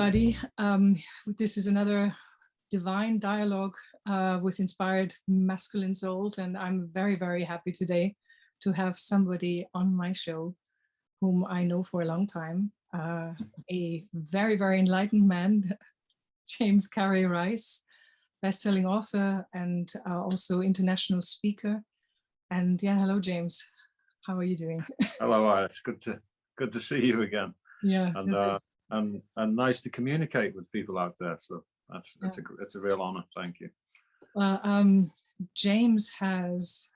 everybody. This is another divine dialogue with inspired masculine souls, and I'm very, very happy today to have somebody on my show whom I know for a long time, a very, very enlightened man, James Carré-Rice, best-selling author and also international speaker. And yeah, hello, James. How are you doing? Hello, Iris. Good to see you again. Yeah, and nice to communicate with people out there. So it's a real honor. Thank you. James has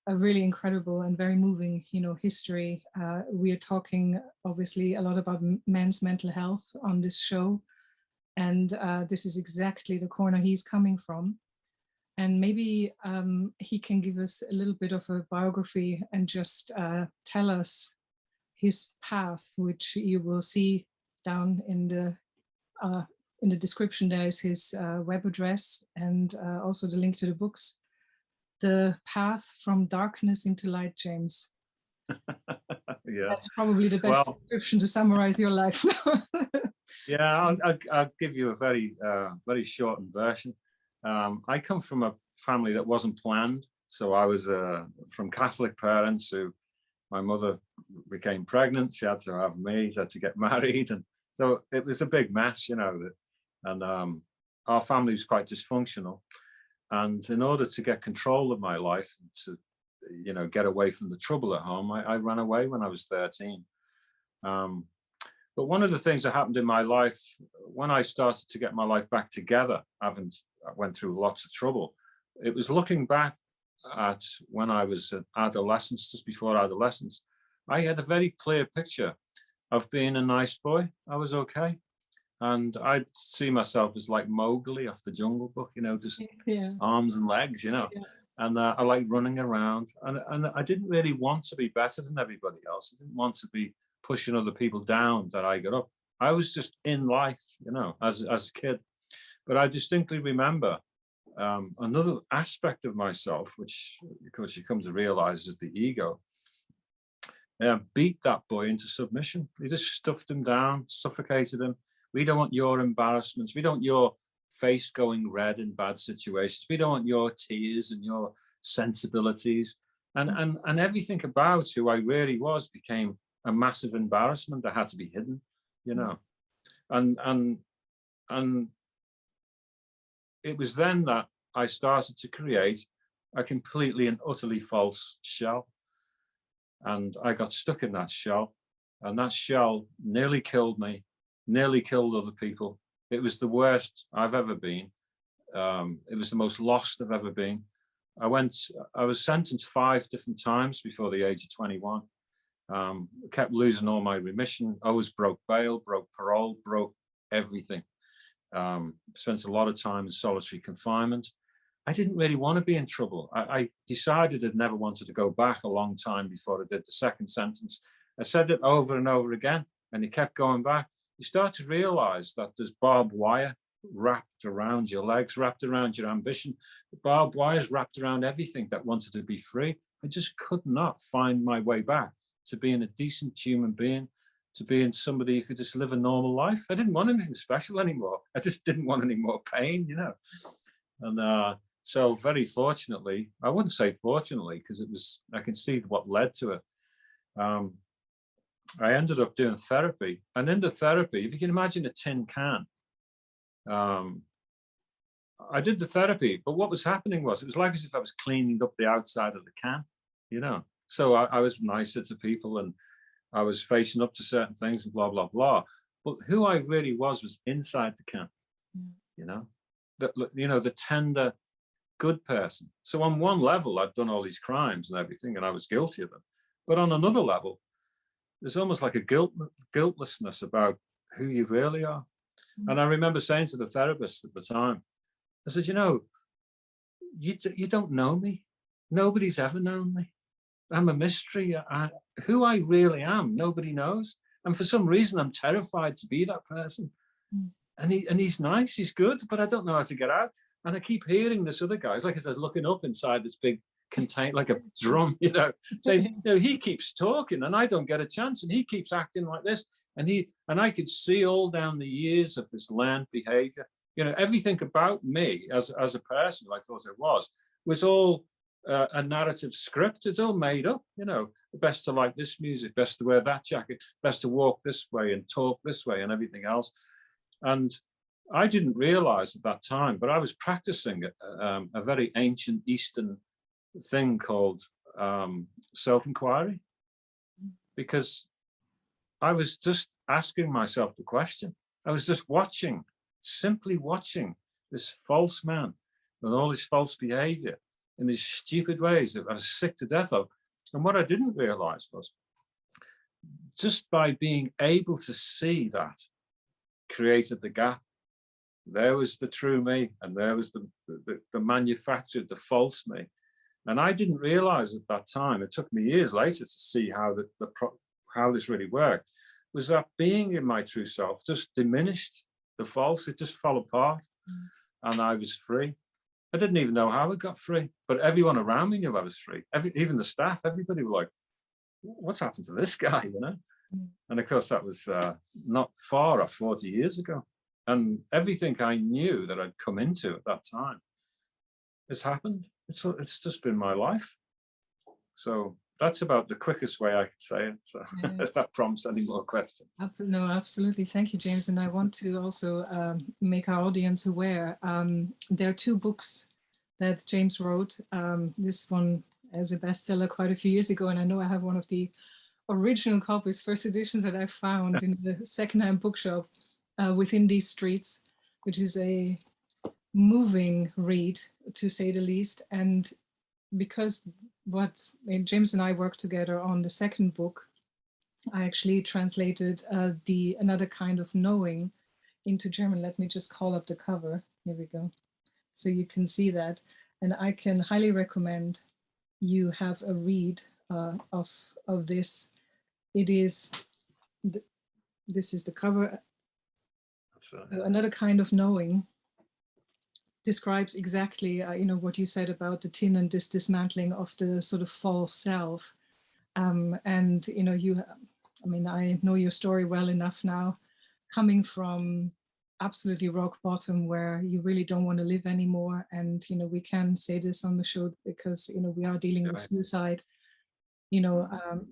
a really incredible and very moving, history. We are talking obviously a lot about men's mental health on this show, and this is exactly the corner he's coming from. And maybe he can give us a little bit of a biography and just tell us his path, which you will see down in the description. There is his web address and also the link to the books. The path from darkness into light, James. Yeah, that's probably the best description to summarize your life. Yeah, I'll give you a very shortened version. I come from a family that wasn't planned. So I was from Catholic parents who, my mother became pregnant, she had to have me, she had to get married. And so it was a big mess, and our family was quite dysfunctional. And in order to get control of my life, to, get away from the trouble at home, I ran away when I was 13. But one of the things that happened in my life, when I started to get my life back together, I went through lots of trouble. It was looking back at when I was an adolescent, just before adolescence, I had a very clear picture of being a nice boy. I was okay. And I'd see myself as like Mowgli off the Jungle Book, just arms and legs, Yeah. And I like running around. And I didn't really want to be better than everybody else. I didn't want to be pushing other people down that I got up. I was just in life, as a kid. But I distinctly remember another aspect of myself, which of course you come to realize is the ego, beat that boy into submission. He just stuffed him down, suffocated him. We don't want your embarrassments. We don't want your face going red in bad situations. We don't want your tears and your sensibilities. And everything about who I really was became a massive embarrassment that had to be hidden, And it was then that I started to create a completely and utterly false shell. And I got stuck in that shell, and that shell nearly killed me, nearly killed other people. It was the worst I've ever been. It was the most lost I've ever been. I was sentenced 5 different times before the age of 21. Kept losing all my remission, always broke bail, broke parole, broke everything. Spent a lot of time in solitary confinement. I didn't really want to be in trouble. I decided I'd never wanted to go back a long time before I did the second sentence. I said it over and over again, and it kept going back. You start to realize that there's barbed wire wrapped around your legs, wrapped around your ambition. The barbed wires wrapped around everything that wanted to be free. I just could not find my way back to being a decent human being, to being somebody who could just live a normal life. I didn't want anything special anymore. I just didn't want any more pain, And so very fortunately, I wouldn't say fortunately, because I can see what led to it. I ended up doing therapy. And in the therapy, if you can imagine a tin can, I did the therapy, but what was happening was, it was like as if I was cleaning up the outside of the can, So I was nicer to people, and I was facing up to certain things and blah, blah, blah. But who I really was inside the can, the tender, good person. So on one level, I'd done all these crimes and everything, and I was guilty of them. But on another level, there's almost like a guiltlessness about who you really are. And I remember saying to the therapist at the time, I said, you don't know me. Nobody's ever known me. I'm a mystery. Who I really am, nobody knows. And for some reason, I'm terrified to be that person. And he's nice, he's good, but I don't know how to get out. And I keep hearing this other guy, it's like I said, looking up inside this big container, like a drum, saying, he keeps talking and I don't get a chance, and he keeps acting like this. And I could see all down the years of this learned behavior, everything about me as a person, I thought it was all a narrative script. It's all made up, best to like this music, best to wear that jacket, best to walk this way and talk this way and everything else. And I didn't realize at that time, but I was practicing a very ancient Eastern thing called self-inquiry, because I was just asking myself the question. I was just simply watching this false man and all his false behavior in these stupid ways that I was sick to death of. And what I didn't realize was, just by being able to see that created the gap. There was the true me, and there was the manufactured, the false me. And I didn't realize at that time, it took me years later to see how how this really worked, was that being in my true self just diminished the false. It just fell apart, and I was free. I didn't even know how I got free, but everyone around me knew I was free. Even the staff, everybody were like, what's happened to this guy, And of course, that was not far off 40 years ago. And everything I knew that I'd come into at that time has happened. It's just been my life. So that's about the quickest way I could say it. So if that prompts any more questions. No, absolutely. Thank you, James. And I want to also make our audience aware. There are 2 books that James wrote. This one as a bestseller quite a few years ago. And I know I have one of the original copies, first editions that I found in the secondhand bookshop within these streets, which is a moving read, to say the least. And because James and I worked together on the second book, I actually translated Another Kind of Knowing into German. Let me just call up the cover. Here we go. So you can see that. And I can highly recommend you have a read of this. It is, this is the cover. Another Kind of Knowing describes exactly, what you said about the tin and this dismantling of the sort of false self. And, I know your story well enough now, coming from absolutely rock bottom where you really don't want to live anymore. And, we can say this on the show because, we are dealing with suicide,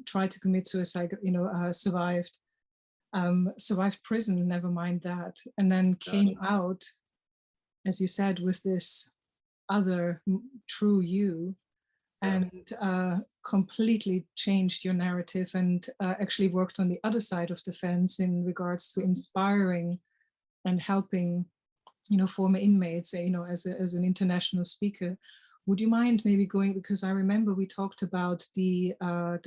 tried to commit suicide, survived prison, never mind that. And then came out, as you said, with this other true you, and completely changed your narrative, and actually worked on the other side of the fence in regards to inspiring and helping, former inmates, as an international speaker. Would you mind maybe going, because I remember we talked about the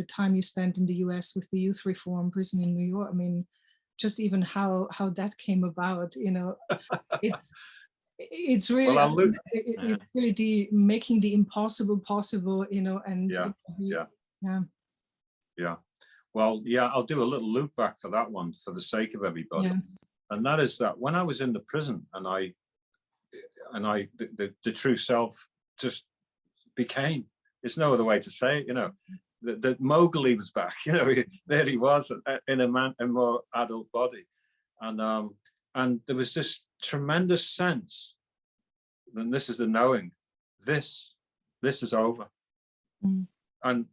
time you spent in the US with the youth reform prison in New York. I mean, just even how that came about, it's really, well, it's really making the impossible possible, and Well, I'll do a little loop back for that one for the sake of everybody. And that is that when I was in the prison and the true self just became, there's no other way to say it, the Mowgli was back, there he was in a more adult body. And there was this tremendous sense, and this is the knowing, this is over. And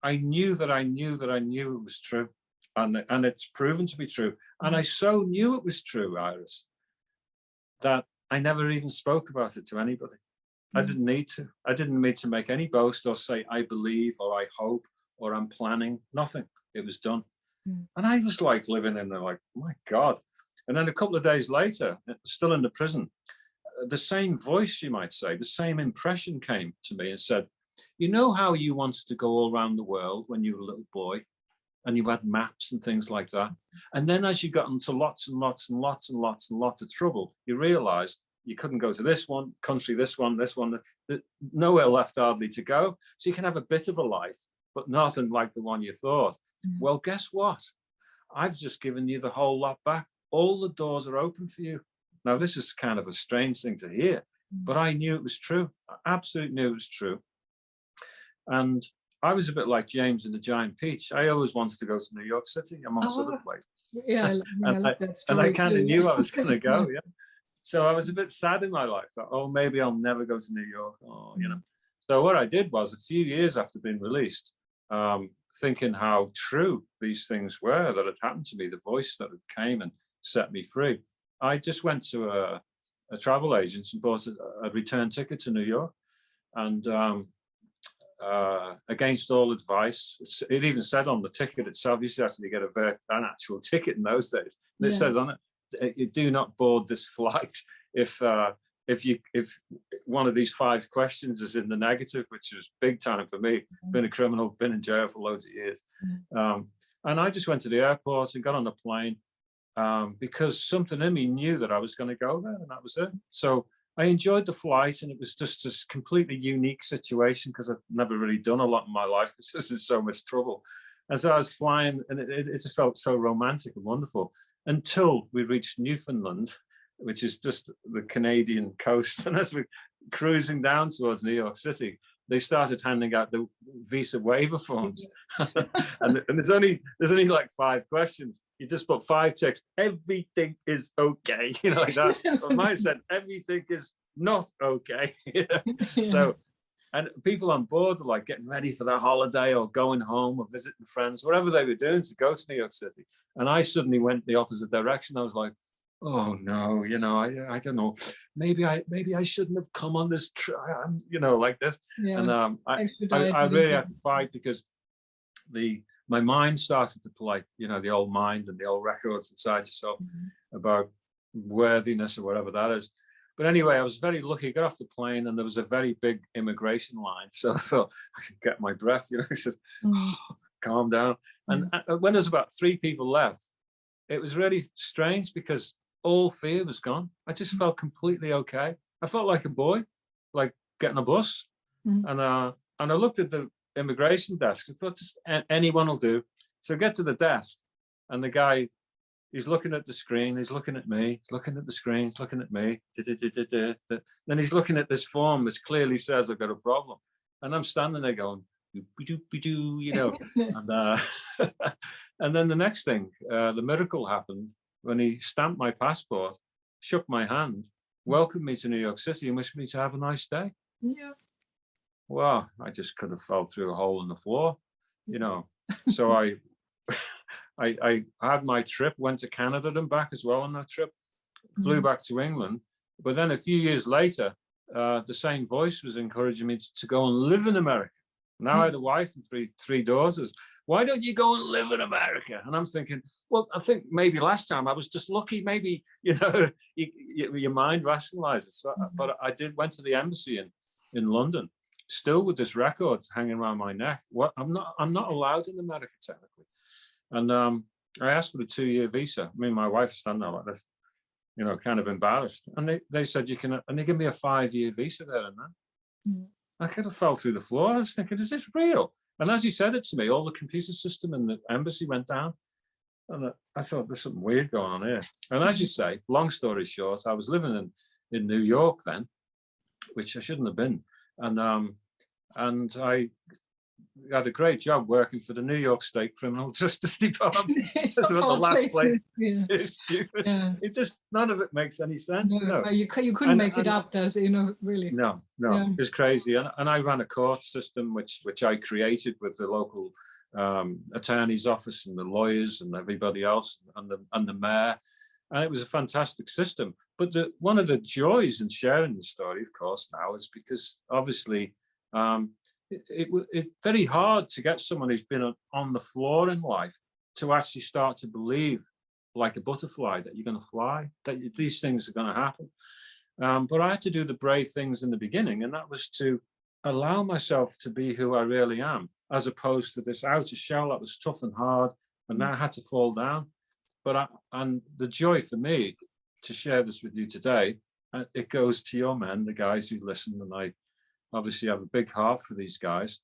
I knew that I knew that I knew it was true. And it's proven to be true. And I so knew it was true, Iris, that I never even spoke about it to anybody. I didn't need to. I didn't need to make any boast or say, I believe, or I hope, or I'm planning, nothing. It was done. And I was like living in there like, my God. And then a couple of days later, still in the prison, the same voice, you might say, the same impression came to me and said, you know how you wanted to go all around the world when you were a little boy and you had maps and things like that? And then as you got into lots and lots and lots and lots and lots of trouble, you realized you couldn't go to this one country, this one, nowhere left hardly to go. So you can have a bit of a life, but nothing like the one you thought. Well, guess what? I've just given you the whole lot back. All the doors are open for you. Now, this is kind of a strange thing to hear, but I knew it was true. I absolutely knew it was true. And I was a bit like James and the Giant Peach. I always wanted to go to New York City, amongst other Oh, places. yeah, I mean, and I I love that and I story kind of too. knew I was going to Yeah. go. Yeah. So I was a bit sad in my life that, oh, maybe I'll never go to New York. Oh, you know. So what I did was, a few years after being released, thinking how true these things were that had happened to me, the voice that had came and set me free, I just went to a travel agent and bought a return ticket to New York. And against all advice, it even said on the ticket itself, you used to actually get an actual ticket in those days, and it Yeah. says on it, you do not board this flight if one of these 5 questions is in the negative, which was big time for me. Been a criminal, been in jail for loads of years. And I just went to the airport and got on the plane, because something in me knew that I was going to go there, and that was it. So I enjoyed the flight, and it was just this completely unique situation because I've never really done a lot in my life. It's just in so much trouble. And so I was flying, and it just felt so romantic and wonderful until we reached Newfoundland, which is just the Canadian coast. And as we're cruising down towards New York City, they started handing out the visa waiver forms. and there's only like 5 questions. You just put 5 checks. Everything is okay, you know, like that. But mine said everything is not okay. Yeah. So, and people on board were like getting ready for their holiday or going home or visiting friends, whatever they were doing to go to New York City. And I suddenly went the opposite direction. I was like, oh no, you know, I don't know, maybe I shouldn't have come on this trip, you know, like this. Yeah. And I really had to fight, because my mind started to play, you know, the old mind and the old records inside yourself about worthiness or whatever that is. But anyway, I was very lucky. I got off the plane and there was a very big immigration line. So I thought I could get my breath, you know, I said, oh, calm down. And when there's about 3 people left, it was really strange because all fear was gone. I just felt completely okay. I felt like a boy, like getting a bus. And I looked at the immigration desk. I thought, just anyone will do. So I get to the desk, and the guy, he's looking at the screen, he's looking at me, he's looking at the screen, he's looking at me. Then he's looking at this form which clearly says I've got a problem. And I'm standing there going, you know, and and then the next thing, the miracle happened when he stamped my passport, shook my hand, welcomed me to New York City, and wished me to have a nice day. Yeah. Well, I just could have fell through a hole in the floor, you know. So I had my trip, went to Canada and back as well on that trip, flew back to England. But then a few years later, the same voice was encouraging me to go and live in America. Now I had a wife and three daughters. Why don't you go and live in America? And I'm thinking, well, I think maybe last time I was just lucky. Maybe, you know, your mind rationalizes. So, but I went to the embassy in London, still with this record hanging around my neck. What I'm not allowed in America technically. And I asked for a 2-year visa. Me and my wife stand there like this, you know, kind of embarrassed. And they said you can, and they give me a 5-year visa there and then. I kind of fell through the floor. I was thinking, is this real? And as he said it to me, all the computer system in the embassy went down. And I thought, there's something weird going on here. And as you say, long story short, I was living in New York then, which I shouldn't have been. And I had a great job working for the New York State Criminal Justice Department. That's about the last place. Yeah. It's stupid. Yeah. It just, none of it makes any sense. No, you know? you couldn't make it up, does you know, really. No, yeah. It's crazy. And I ran a court system which I created with the local attorney's office and the lawyers and everybody else and the mayor. And it was a fantastic system. But one of the joys in sharing the story, of course, now is because obviously it's very hard to get someone who's been on the floor in life to actually start to believe, like a butterfly, that you're going to fly, that these things are going to happen. But I had to do the brave things in the beginning, and that was to allow myself to be who I really am, as opposed to this outer shell that was tough and hard, and that had to fall down. But and the joy for me to share this with you today, it goes to your men, the guys who listen, and I obviously have a big heart for these guys.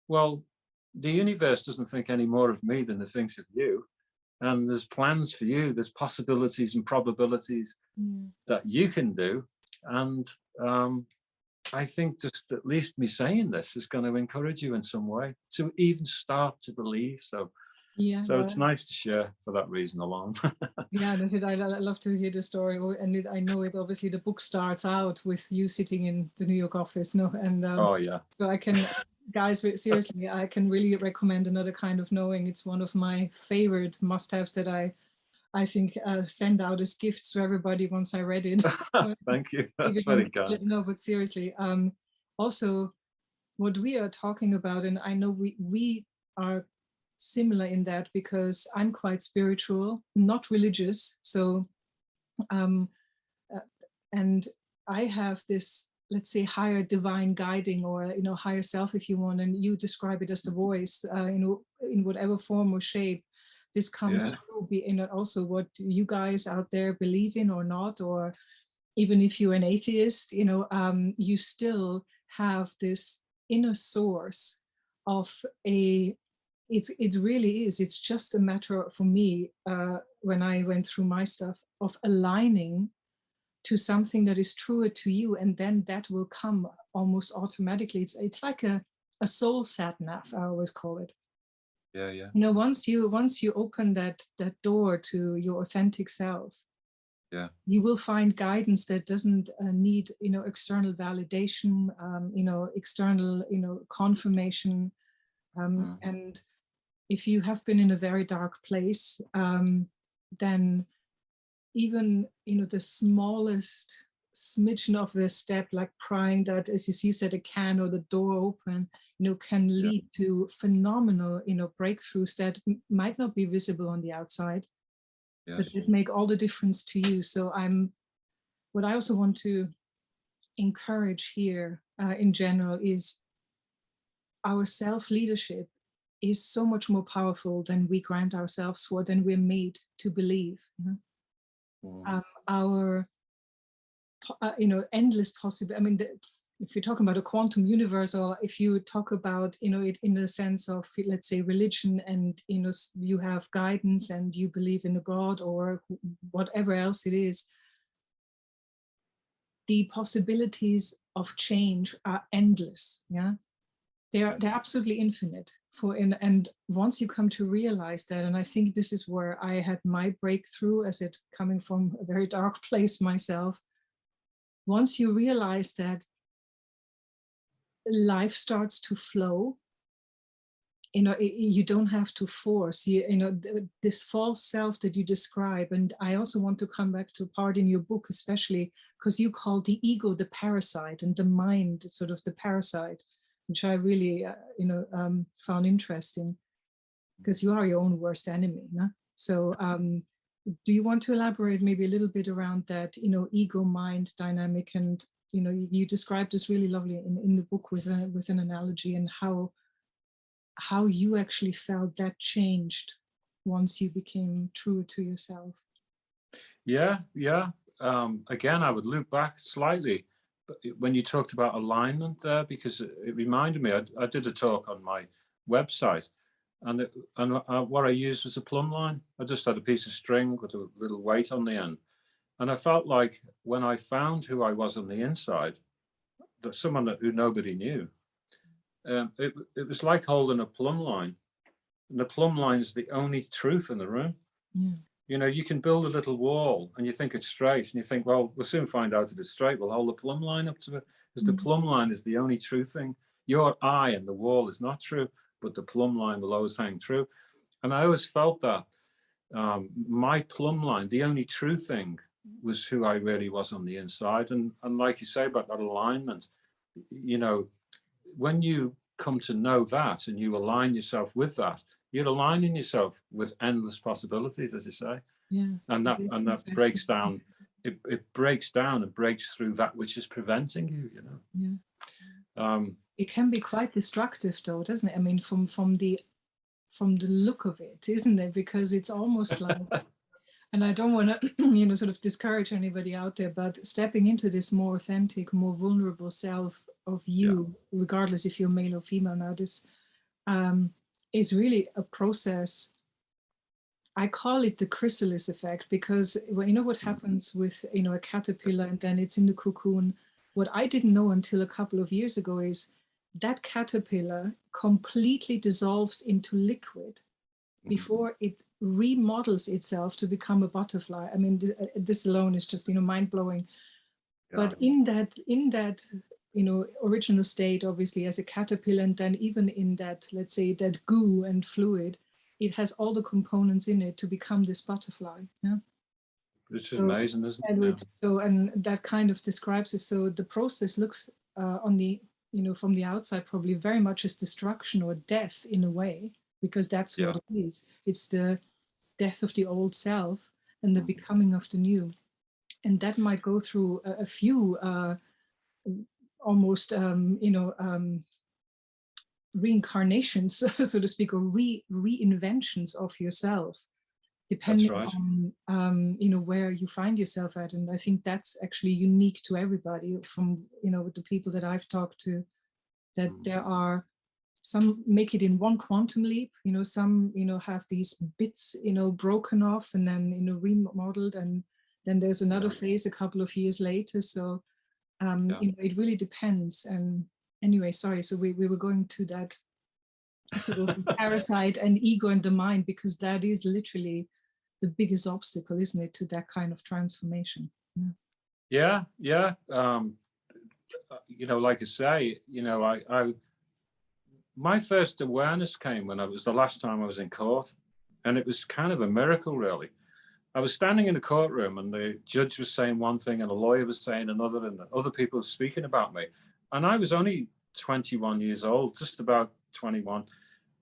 Well, the universe doesn't think any more of me than it thinks of you. And there's plans for you, there's possibilities and probabilities that you can do. And I think just at least me saying this is going to encourage you in some way to even start to believe. So, Yeah, so it's well, nice to share for that reason alone. yeah, that's it. I love to hear the story. And I know it, obviously the book starts out with you sitting in the New York office, no? And Oh yeah. so I can, guys, seriously, I can really recommend Another Kind of Knowing. It's one of my favorite must-haves that I think send out as gifts to everybody once I read it. Thank you. That's Even, very kind. no, but seriously, also what we are talking about, and I know we are similar in that, because I'm quite spiritual, not religious. So um, uh, and I have this, let's say, higher divine guiding, or higher self, if you want, and you describe it as the voice, in whatever form or shape this comes Yeah. through, be in also what you guys out there believe in or not, or even if you're an atheist, you still have this inner source of a, it really is, it's just a matter for me, when I went through my stuff, of aligning to something that is truer to you, and then that will come almost automatically. It's like a soul sat nav, I always call it. Yeah. Yeah. Once you open that door to your authentic self, Yeah. you will find guidance that doesn't need external validation, external confirmation, Mm. and if you have been in a very dark place, then even the smallest smidgen of a step, like prying that, as you said, a can or the door open, can Yeah. lead to phenomenal breakthroughs that might not be visible on the outside, but Yes. that make all the difference to you. So what I also want to encourage here, in general, is our self-leadership is so much more powerful than we grant ourselves for, than we're made to believe. Mm. Our endless possible, I mean, if you're talking about a quantum universe, or if you talk about it in the sense of, let's say, religion, and you have guidance and you believe in a god or whatever else it is, the possibilities of change are endless. Yeah, they're Yes. absolutely infinite. And once you come to realize that, and I think this is where I had my breakthrough, as it coming from a very dark place myself. Once you realize that life starts to flow, you don't have to force, this false self that you describe. And I also want to come back to a part in your book, especially because you call the ego the parasite, and the mind sort of the parasite, which I really found interesting, because you are your own worst enemy, no? So do you want to elaborate maybe a little bit around that ego mind dynamic? And you described this really lovely in the book with an analogy, and how you actually felt that changed once you became true to yourself. Yeah. Yeah. Again, I would loop back slightly, but when you talked about alignment there, because it reminded me, I did a talk on my website, and what I used was a plumb line. I just had a piece of string with a little weight on the end, and I felt like when I found who I was on the inside, that who nobody knew, it was like holding a plumb line, and the plumb line is the only truth in the room. Yeah. You can build a little wall and you think it's straight, and you think, well, we'll soon find out if it's straight. We'll hold the plumb line up to it, because the Mm. plumb line is the only true thing. Your eye and the wall is not true, but the plumb line will always hang true. And I always felt that my plumb line, the only true thing, was who I really was on the inside. And like you say about that alignment, when you come to know that and you align yourself with that, you're aligning yourself with endless possibilities, as you say. Yeah. And that Interesting. breaks down, it breaks down and breaks through that which is preventing you. Yeah. Um, It can be quite destructive, though, doesn't it? I mean, from the look of it, isn't it? Because it's almost like, and I don't want to sort of discourage anybody out there, but stepping into this more authentic, more vulnerable self of yeah, you, regardless if you're male or female now, this is really a process. I call it the chrysalis effect, because what happens with a caterpillar, and then it's in the cocoon, what I didn't know until a couple of years ago is that caterpillar completely dissolves into liquid before it remodels itself to become a butterfly. I mean, this alone is just, mind blowing. Yeah. But in that, original state, obviously as a caterpillar, and then even in that, let's say, that goo and fluid, it has all the components in it to become this butterfly. Yeah. Which is amazing, isn't it? And so, and that kind of describes it. So the process looks on the, from the outside, probably very much as destruction or death in a way, because that's what it is. It's the death of the old self and the becoming of the new. And that might go through a few almost, reincarnations, so to speak, or reinventions of yourself, depending on where you find yourself at. And I think that's actually unique to everybody from with the people that I've talked to, that there are some make it in one quantum leap, some have these bits broken off and then remodeled, and then there's another phase a couple of years later. So it really depends. And anyway, sorry, so we were going to that sort of parasite and ego and the mind, because that is literally the biggest obstacle, isn't it, to that kind of transformation? Yeah. Like I say, my first awareness came when the last time I was in court, and it was kind of a miracle, really. I was standing in the courtroom and the judge was saying one thing and the lawyer was saying another, and other people were speaking about me. And I was only 21 years old, just about 21.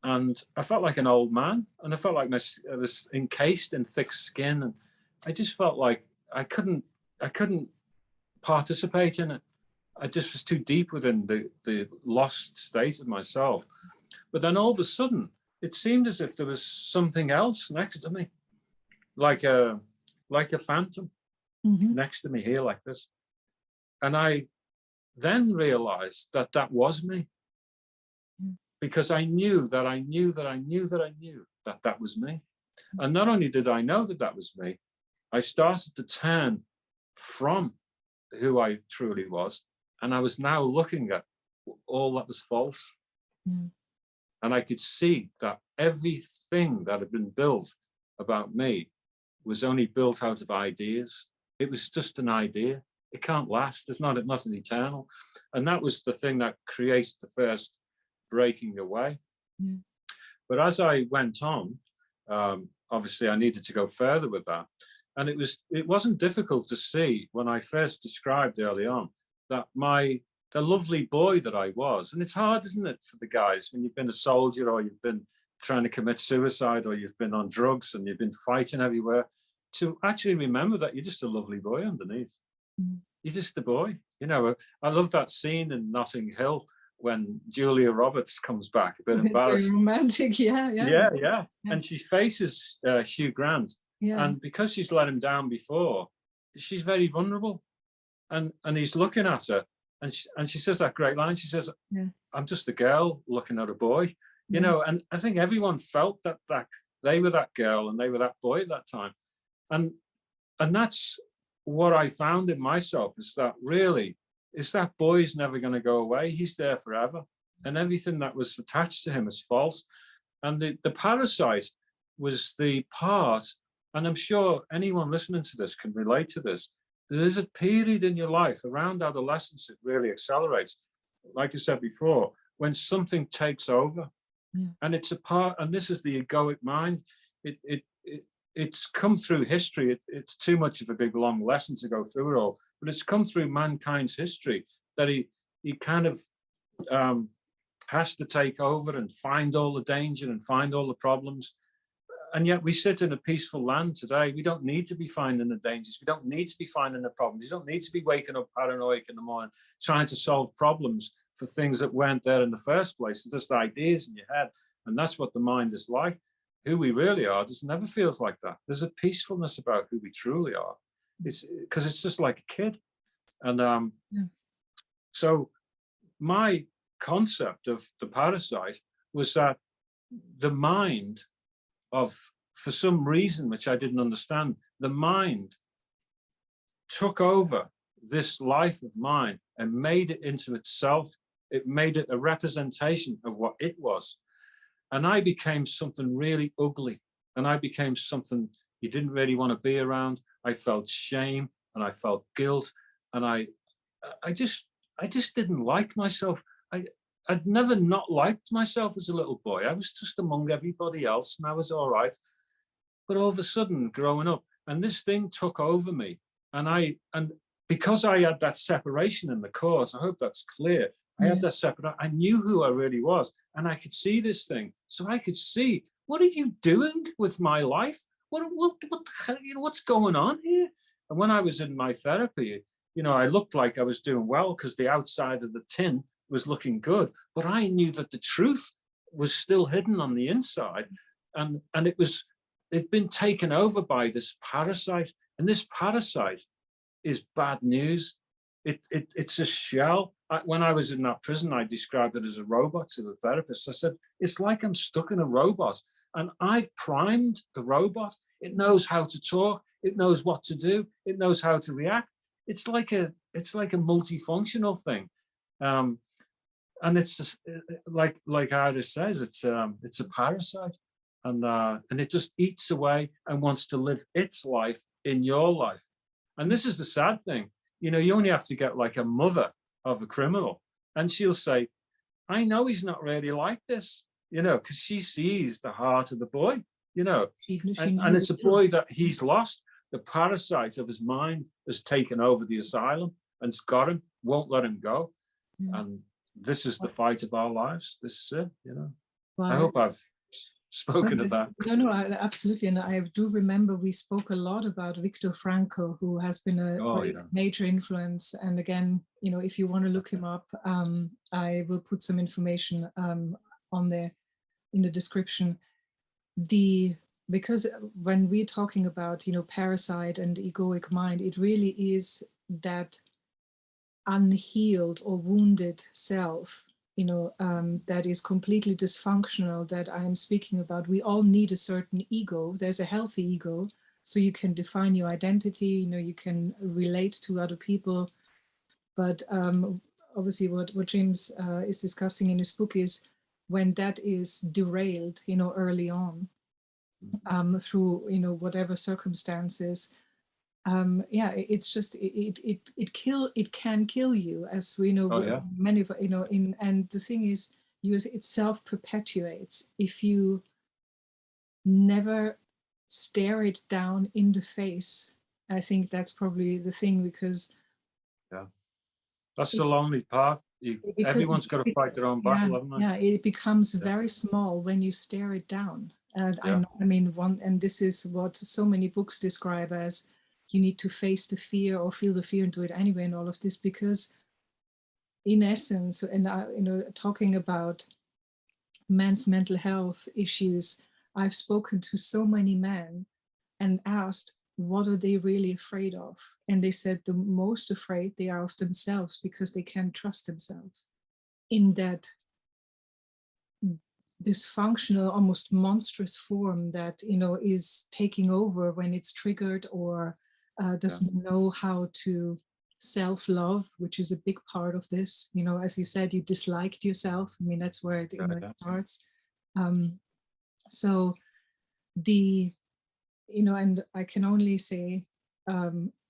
And I felt like an old man, and I felt like I was encased in thick skin, and I just felt like I couldn't participate in it. I just was too deep within the lost state of myself. But then all of a sudden, it seemed as if there was something else next to me, like a phantom next to me here, like this. And I then realized that that was me, because I knew that that was me. And not only did I know that that was me, I started to turn from who I truly was, and I was now looking at all that was false. And I could see that everything that had been built about me was only built out of ideas. It was just an idea. It can't last. It's not nothing eternal. And that was the thing that created the first breaking away. But as I went on, obviously I needed to go further with that. And it wasn't difficult to see when I first described early on that the lovely boy that I was, and it's hard, isn't it, for the guys when you've been a soldier, or you've been trying to commit suicide, or you've been on drugs and you've been fighting everywhere, to actually remember that you're just a lovely boy underneath. You're just a boy. I love that scene in Notting Hill when Julia Roberts comes back, a bit embarrassed. Very romantic, yeah. And she faces Hugh Grant, and because she's let him down before, she's very vulnerable, and he's looking at her, and she says that great line. She says, "I'm just a girl looking at a boy," And I think everyone felt that they were that girl and they were that boy at that time, and that's what I found in myself, is that really, that boy's never going to go away. He's there forever, and everything that was attached to him is false. And the parasite was the part, and I'm sure anyone listening to this can relate to this. There's a period in your life around adolescence, it really accelerates, like I said before, when something takes over. And it's a part, and this is the egoic mind. It's come through history. It's too much of a big long lesson to go through it all, but it's come through mankind's history that he kind of has to take over and find all the danger and find all the problems. And yet we sit in a peaceful land today. We don't need to be finding the dangers. We don't need to be finding the problems. You don't need to be waking up paranoid in the morning, trying to solve problems for things that weren't there in the first place. It's just ideas in your head. And that's what the mind is like. Who we really are just never feels like that. There's a peacefulness about who we truly are. It's because it's just like a kid. And so my concept of the parasite was that the mind for some reason, which I didn't understand, the mind took over this life of mine and made it into itself. It made it a representation of what it was. And I became something really ugly. And I became something you didn't really want to be around. I felt shame and I felt guilt. And I just didn't like myself. I'd never not liked myself as a little boy. I was just among everybody else and I was all right. But all of a sudden, growing up, and this thing took over me. And because I had that separation in the course, I hope that's clear. I had that separate, I knew who I really was, and I could see this thing. So I could see, what are you doing with my life? What the hell, what's going on here? And when I was in my therapy, I looked like I was doing well because the outside of the tin was looking good, but I knew that the truth was still hidden on the inside. And it'd been taken over by this parasite, and this parasite is bad news. It's a shell. When I was in that prison, I described it as a robot to the therapist. I said, it's like I'm stuck in a robot and I've primed the robot. It knows how to talk. It knows what to do. It knows how to react. It's like a multifunctional thing. And it's just like Iris says, it's a parasite, and it just eats away and wants to live its life in your life. And this is the sad thing. You only have to get like a mother of a criminal, and she'll say, I know he's not really like this, because she sees the heart of the boy, and it's a boy that he's lost. The parasite of his mind has taken over the asylum and it's got him, won't let him go. And this is the fight of our lives. This is it, Well, I hope I've spoken of that. No, absolutely. And I do remember we spoke a lot about Viktor Frankl, who has been a major influence. And again, if you want to look him up, I will put some information on there in the description. Because when we're talking about, parasite and egoic mind, it really is that unhealed or wounded self, that is completely dysfunctional that I am speaking about. We all need a certain ego. There's a healthy ego, so you can define your identity, you can relate to other people. But obviously what James is discussing in his book is when that is derailed, early on, through, whatever circumstances, it's just it can kill you, as we know. Many of and the thing is, it self-perpetuates if you never stare it down in the face. I think that's probably the thing, because that's the lonely part. Everyone's got to fight their own battle, haven't they? Yeah, it becomes very small when you stare it down. And I mean, and this is what so many books describe as, you need to face the fear or feel the fear and do it anyway, and all of this, because in essence, and talking about men's mental health issues, I've spoken to so many men and asked, what are they really afraid of? And they said the most afraid they are of themselves, because they can't trust themselves in that dysfunctional, almost monstrous form that, is taking over when it's triggered, or doesn't know how to self-love, which is a big part of this. As you said, you disliked yourself. I mean, that's where it, it starts. So and I can only say,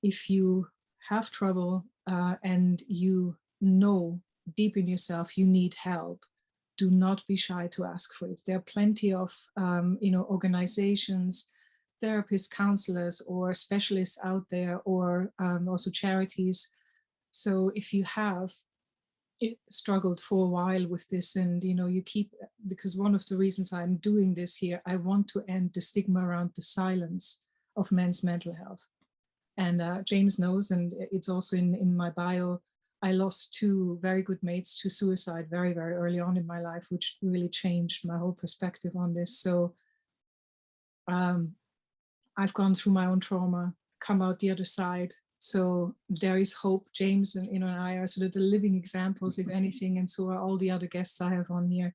if you have trouble and you know deep in yourself you need help, do not be shy to ask for it. There are plenty of organizations, therapists, counselors, or specialists out there, or also charities. So if you have struggled for a while with this, and you keep, because one of the reasons I'm doing this here, I want to end the stigma around the silence of men's mental health. And James knows, and it's also in my bio, I lost 2 very good mates to suicide very, very early on in my life, which really changed my whole perspective on this. So I've gone through my own trauma, come out the other side. So there is hope. James and I are sort of the living examples, if anything, and so are all the other guests I have on here.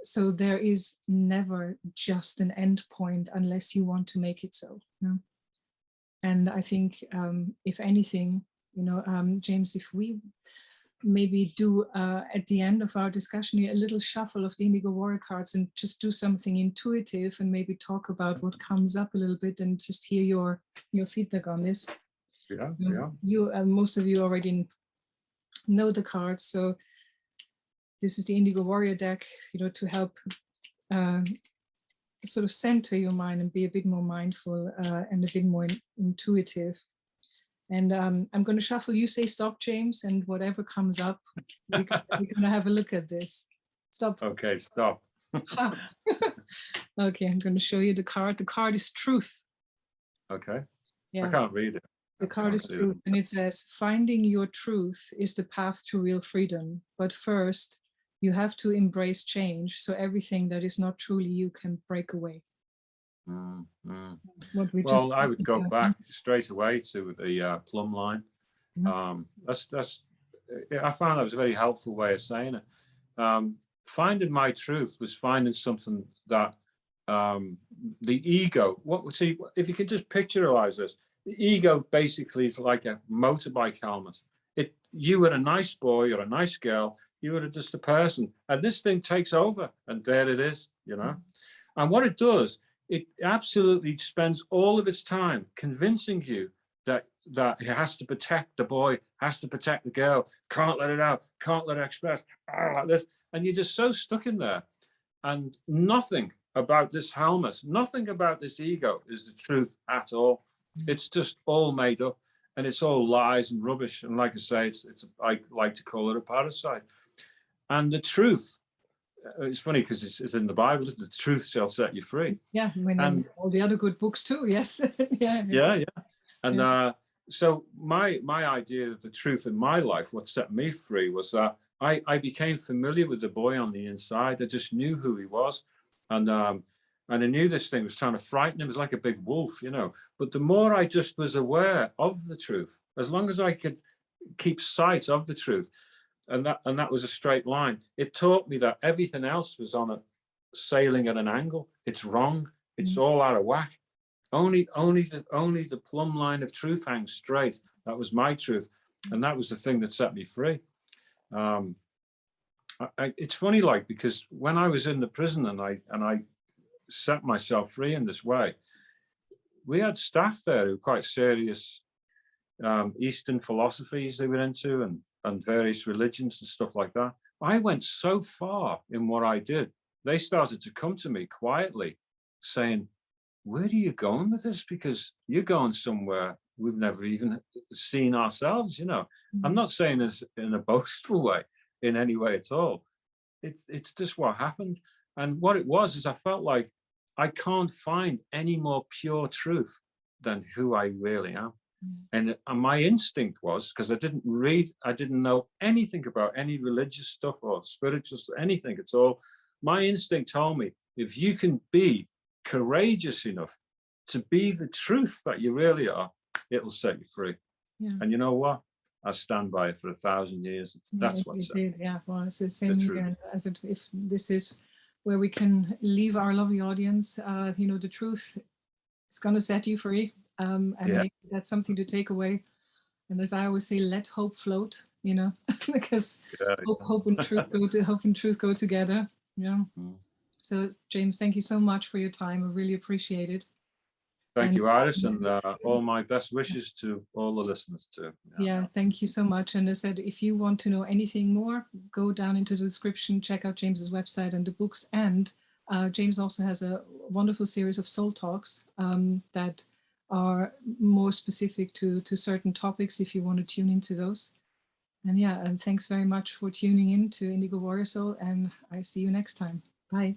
So there is never just an end point unless you want to make it so. And I think, if anything, James, if we maybe do at the end of our discussion a little shuffle of the Indigo Warrior cards and just do something intuitive and maybe talk about what comes up a little bit and just hear your feedback on this. You most of you already know the cards, so this is the Indigo Warrior deck, to help sort of center your mind and be a bit more mindful and a bit more intuitive. And I'm going to shuffle. You say stop, James, and whatever comes up, we're going to have a look at this. Stop. Okay, stop. Okay, I'm going to show you the card. The card is truth. Okay. Yeah. I can't read it. The card is truth, and it says, finding your truth is the path to real freedom. But first, you have to embrace change, so everything that is not truly you can break away. Well, I would go back straight away to the plumb line. I found that was a very helpful way of saying it. Finding my truth was finding something that the ego. See, if you could just pictureize this, the ego basically is like a motorbike helmet. You were a nice boy or a nice girl. You were just a person, and this thing takes over, and there it is, And what it does, it absolutely spends all of its time convincing you that it has to protect the boy, has to protect the girl, can't let it out, can't let it express, like this. And you're just so stuck in there. And nothing about this helmet, nothing about this ego is the truth at all. It's just all made up, and it's all lies and rubbish. And like I say, I like to call it a parasite. And the truth, it's funny because it's in the Bible, the truth shall set you free. Yeah, and all the other good books too, yes. Yeah. And so my idea of the truth in my life, what set me free, was that I became familiar with the boy on the inside. I just knew who he was. And I knew this thing was trying to frighten him. It was like a big wolf, But the more I just was aware of the truth, as long as I could keep sight of the truth, and that was a straight line, it taught me that everything else was sailing at an angle. It's wrong. It's all out of whack. Only the plumb line of truth hangs straight. That was my truth, and that was the thing that set me free. It's funny, because when I was in the prison and I set myself free in this way, we had staff there who were quite serious Eastern philosophies they were into, and various religions and stuff like that. I went so far in what I did, they started to come to me quietly saying, where are you going with this? Because you're going somewhere we've never even seen ourselves, I'm not saying this in a boastful way in any way at all. It's just what happened. And what it was is I felt like I can't find any more pure truth than who I really am. And my instinct was, because I didn't know anything about any religious stuff or spiritual, anything at all. My instinct told me, if you can be courageous enough to be the truth that you really are, it'll set you free. Yeah. And you know what? I stand by it for 1,000 years. That's what's it. Yeah, well, it's the same again. If this is where we can leave our lovely audience, the truth is going to set you free. And maybe that's something to take away. And as I always say, let hope float, because hope and truth go together. Yeah. So James, thank you so much for your time. I really appreciate it. Thank you, Iris, and all my best wishes to all the listeners too. Yeah, thank you so much. And I said, if you want to know anything more, go down into the description, check out James's website and the books. And James also has a wonderful series of soul talks that are more specific to certain topics if you want to tune into those. And thanks very much for tuning in to Indigo Warrior Soul, and I see you next time. Bye.